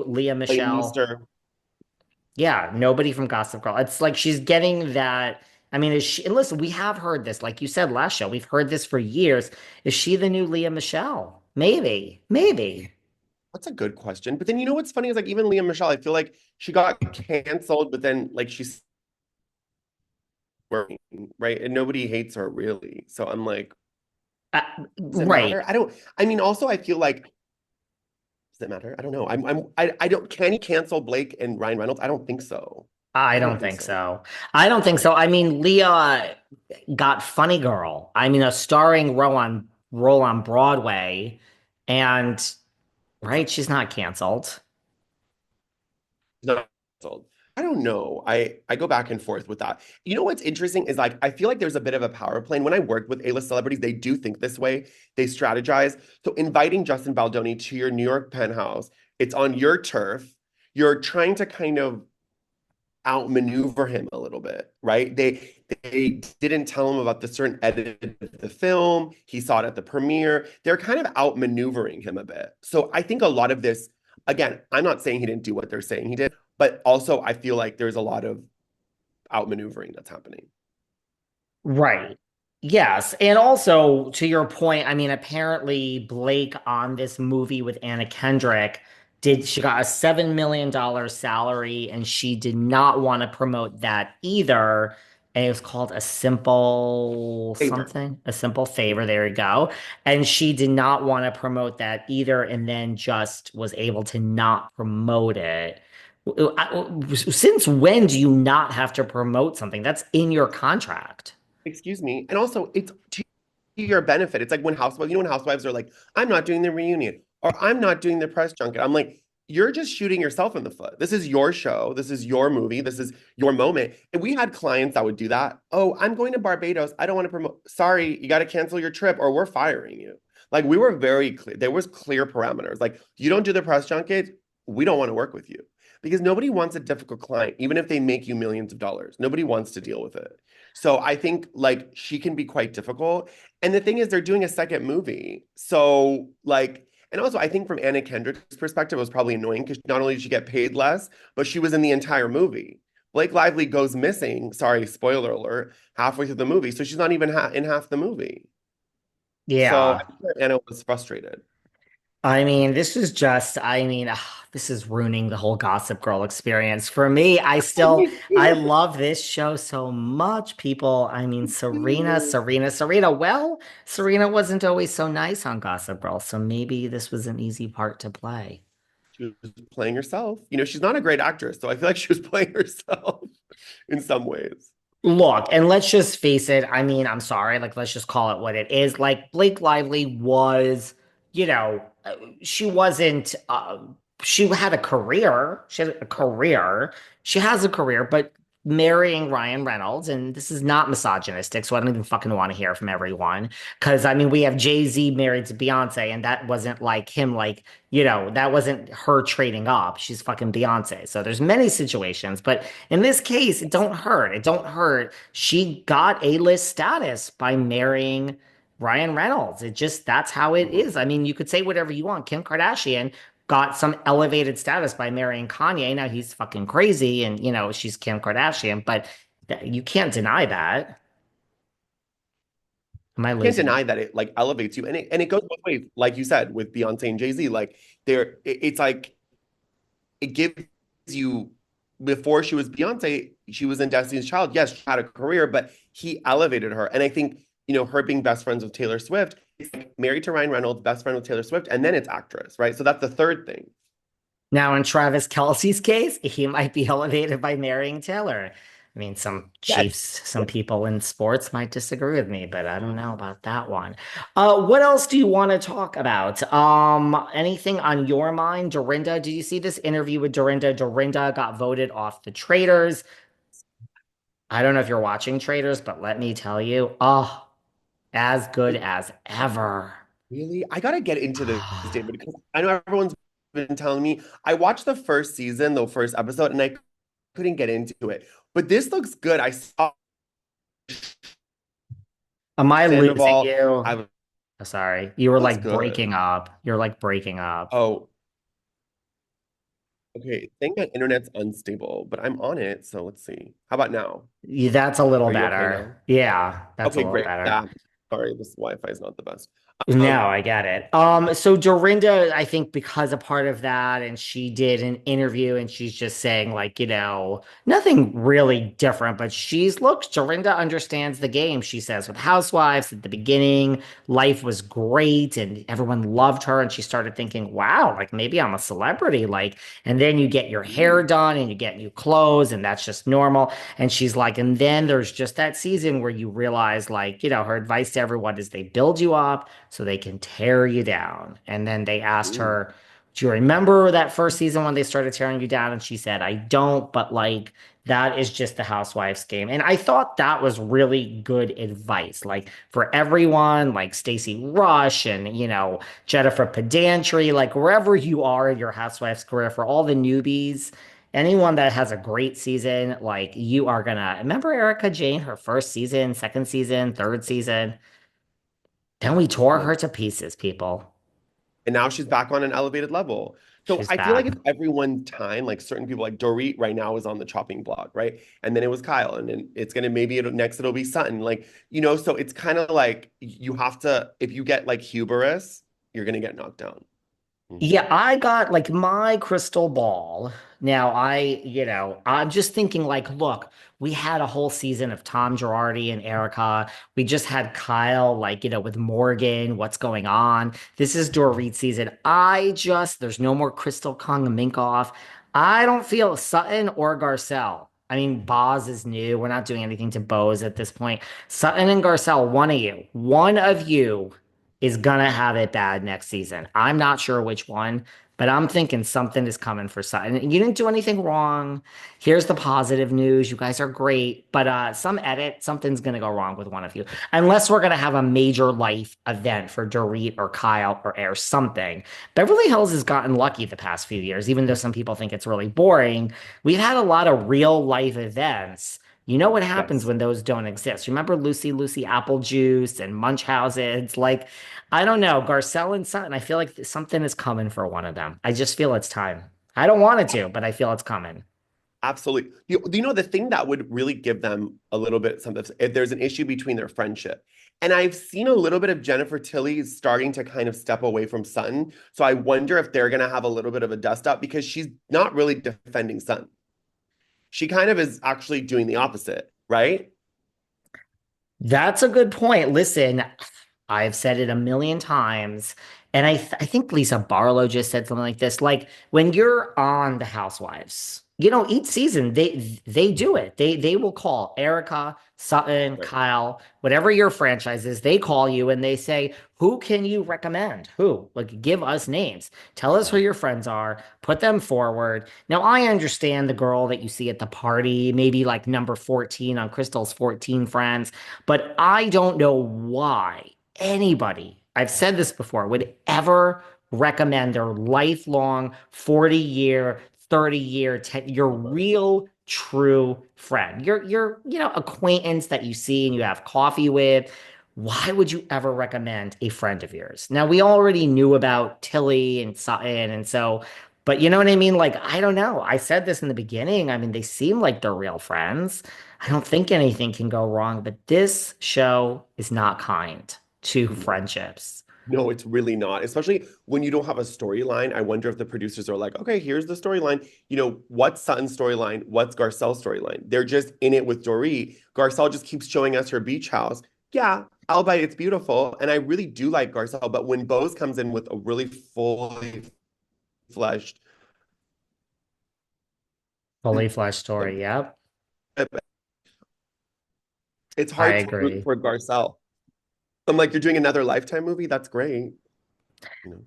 Leah Clayton Michelle. Easter. Yeah, nobody from Gossip Girl. It's like she's getting that. I mean, is she, and listen, we have heard this, like you said last show, we've heard this for years. Is she the new Leah Michelle? Maybe, maybe. That's a good question. But then you know what's funny is like even Leah Michelle, I feel like she got canceled, but then like she's working, right? And nobody hates her really. So I'm like, Uh, does it right. matter? I don't, I mean, also I feel like, does it matter? I don't know. I don't, can he cancel Blake and Ryan Reynolds? I don't think so. I I don't don't think think so. so. I don't think so. I mean, Leah got Funny Girl. I mean, a starring role on Broadway, and It's right, she's not canceled. not canceled. I don't know. I go back and forth with that. You know what's interesting is like I feel like there's a bit of a power play. And when I work with A-list celebrities, they do think this way. They strategize. So inviting Justin Baldoni to your New York penthouse, it's on your turf. You're trying to kind of outmaneuver him a little bit, right? They didn't tell him about the certain edit of the film. He saw it at the premiere. They're kind of outmaneuvering him a bit. So I think a lot of this, again, I'm not saying he didn't do what they're saying he did, but also I feel like there's a lot of outmaneuvering that's happening. Right. Yes. And also, to your point, I mean, apparently Blake on this movie with Anna Kendrick she got a $7 million salary and she did not want to promote that either. And it was called a simple Favor. something, a simple favor. There you go. And she did not want to promote that either, and then just was able to not promote it. Since when do you not have to promote something? That's in your contract. Excuse me. And also, it's to your benefit. It's like when housewives, you know, when housewives are like, I'm not doing the reunion or I'm not doing the press junket. I'm like, you're just shooting yourself in the foot. This is your show. This is your movie. This is your moment. And we had clients that would do that. Oh, I'm going to Barbados. I don't want to promote. Sorry, you got to cancel your trip or we're firing you. Like we were very clear. There was clear parameters. Like you don't do the press junket, we don't want to work with you. Because nobody wants a difficult client, even if they make you millions of dollars. Nobody wants to deal with it. So I think like she can be quite difficult. And the thing is, they're doing a second movie. So, like, and also I think from Anna Kendrick's perspective, it was probably annoying because not only did she get paid less, but she was in the entire movie. Blake Lively goes missing, sorry, spoiler alert, halfway through the movie. So she's not even in half the movie. So I Yeah. think that Anna was frustrated. I mean, this is ruining the whole Gossip Girl experience. For me, I love this show so much. People, I mean, Serena. Well, Serena wasn't always so nice on Gossip Girl, so maybe this was an easy part to play. She was playing herself. You know, she's not a great actress, so I feel like she was playing herself in some ways. Look, and let's just face it. I mean, I'm sorry. Like, let's just call it what it is. Like, Blake Lively was, she wasn't, she had a career. She had a career. She has a career, but marrying Ryan Reynolds, and this is not misogynistic, so I don't even fucking want to hear from everyone. Because, I mean, we have Jay-Z married to Beyonce, and that wasn't like him, like, that wasn't her trading up. She's fucking Beyonce. So there's many situations, but in this case, it don't hurt. It don't hurt. She got A-list status by marrying Ryan Reynolds. That's how it is. I mean, you could say whatever you want. Kim Kardashian got some elevated status by marrying Kanye. Now he's fucking crazy and, she's Kim Kardashian, but you can't deny that. Am I Can't losing? deny that it like elevates you, and it goes both ways. Like you said with Beyonce and Jay-Z, like it's like it gives you before she was Beyonce, she was in Destiny's Child. Yes, she had a career, but he elevated her. And I think, her being best friends with Taylor Swift, it's like married to Ryan Reynolds, best friend with Taylor Swift, and then it's actress, right? So that's the third thing. Now, in Travis Kelce's case, he might be elevated by marrying Taylor. I mean, some Yes. Chiefs, some people in sports might disagree with me, but I don't know about that one. What else do you want to talk about? Anything on your mind? Dorinda, did you see this interview with Dorinda? Dorinda got voted off the Traitors. I don't know if you're watching Traitors, but let me tell you, oh, as good as ever. Really? I gotta get into this, David, because I know everyone's been telling me. I watched the first season, the first episode, and I couldn't get into it. But this looks good. I saw Am I losing Sandoval. you? I Oh, sorry. You were looks like good. breaking up. You're like breaking up. Oh, Okay, saying my internet's unstable, but I'm on it, so let's see. How about now? Yeah, that's a little Are you okay now? better. Yeah, that's a Okay, little great. better. Yeah. Sorry, this Wi-Fi is not the best. No, Um, I get it. So Dorinda, I think because a part of that, and she did an interview and she's just saying, like, nothing really different, but Dorinda understands the game. She says with Housewives at the beginning, life was great and everyone loved her. And she started thinking, wow, like maybe I'm a celebrity. And then you get your hair done and you get new clothes, and that's just normal. And she's like, and then there's just that season where you realize, her advice to everyone is they build you up so they can tear you down. And then they asked ooh, her, do you remember that first season when they started tearing you down? And she said, I don't, but that is just the housewives game. And I thought that was really good advice. Like for everyone, like Stacey Rush and, Jennifer Pedantry, like wherever you are in your housewives career, for all the newbies, anyone that has a great season, like you are gonna remember Erica Jane, her first season, second season, third season. Then we tore her no. to pieces, people. And now she's back on an elevated level. So She's I feel like back. it's everyone time, like certain people, like Dorit right now is on the chopping block, right? And then it was Kyle, and then it's gonna next it'll be Sutton. So it's kind of like you have to, if you get like hubris, you're gonna get knocked down. Mhm. Yeah, I got like my crystal ball. Now I'm just thinking like, look, we had a whole season of Tom Girardi and Erica. We just had Kyle, with Morgan. What's going on? This is Dorit season. There's no more Crystal Kung Minkoff. I don't feel Sutton or Garcelle. I mean, Boz is new. We're not doing anything to Bose at this point. Sutton and Garcelle, one of you is gonna have it bad next season. I'm not sure which one, but I'm thinking something is coming for Sutton. You didn't do anything wrong. Here's the positive news. You guys are great, but something's gonna go wrong with one of you. Unless we're gonna have a major life event for Dorit or Kyle or Air something. Beverly Hills has gotten lucky the past few years, even though some people think it's really boring. We've had a lot of real life events. You know what happens Yes. when those don't exist. Remember Lucy Apple Juice and Munchausen? I don't know. Garcelle and Sutton, I feel like something is coming for one of them. I just feel it's time. I don't want it to, but I feel it's coming. Absolutely. The thing that would really give them a little bit something, if there's an issue between their friendship. And I've seen a little bit of Jennifer Tilly starting to kind of step away from Sutton. So I wonder if they're going to have a little bit of a dust up because she's not really defending Sutton. She kind of is actually doing the opposite, right? That's a good point. Listen, I've said it a million times, and I think Lisa Barlow just said something like this. Like when you're on the Housewives, each season they do it. They will call Erica, Sutton, Right. Kyle, whatever your franchise is, they call you and they say, "Who can you recommend? Who? Like give us names. Tell us who Yeah. your friends are. Put them forward." Now I understand the girl that you see at the party, maybe like number 14 on Crystal's 14 friends. But I don't know why anybody, I've said this before, would ever recommend their lifelong 40-year, 30-year, your real true friend, your acquaintance that you see and you have coffee with. Why would you ever recommend a friend of yours? Now, we already knew about Tilly and Sutton, and so, but you know what I mean? Like, I don't know. I said this in the beginning. I mean, they seem like they're real friends. I don't think anything can go wrong, but this show is not kind to No. friendships. No, it's really not. Especially when you don't have a storyline. I wonder if the producers are like, okay, here's the storyline. What's Sutton's storyline? What's Garcelle's storyline? They're just in it with Dorit. Garcelle just keeps showing us her beach house. Yeah, albeit it's beautiful. And I really do like Garcelle. But when Bose comes in with a really fully fleshed, Fully fleshed story. Yep, it's I hard to root agree. for Garcelle. I'm like, you're doing another Lifetime movie? That's great.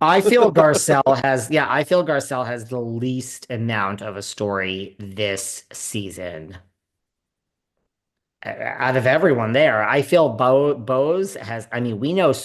I feel Garcelle has the least amount of a story this season out of everyone there. I feel Bose has, I mean, we know so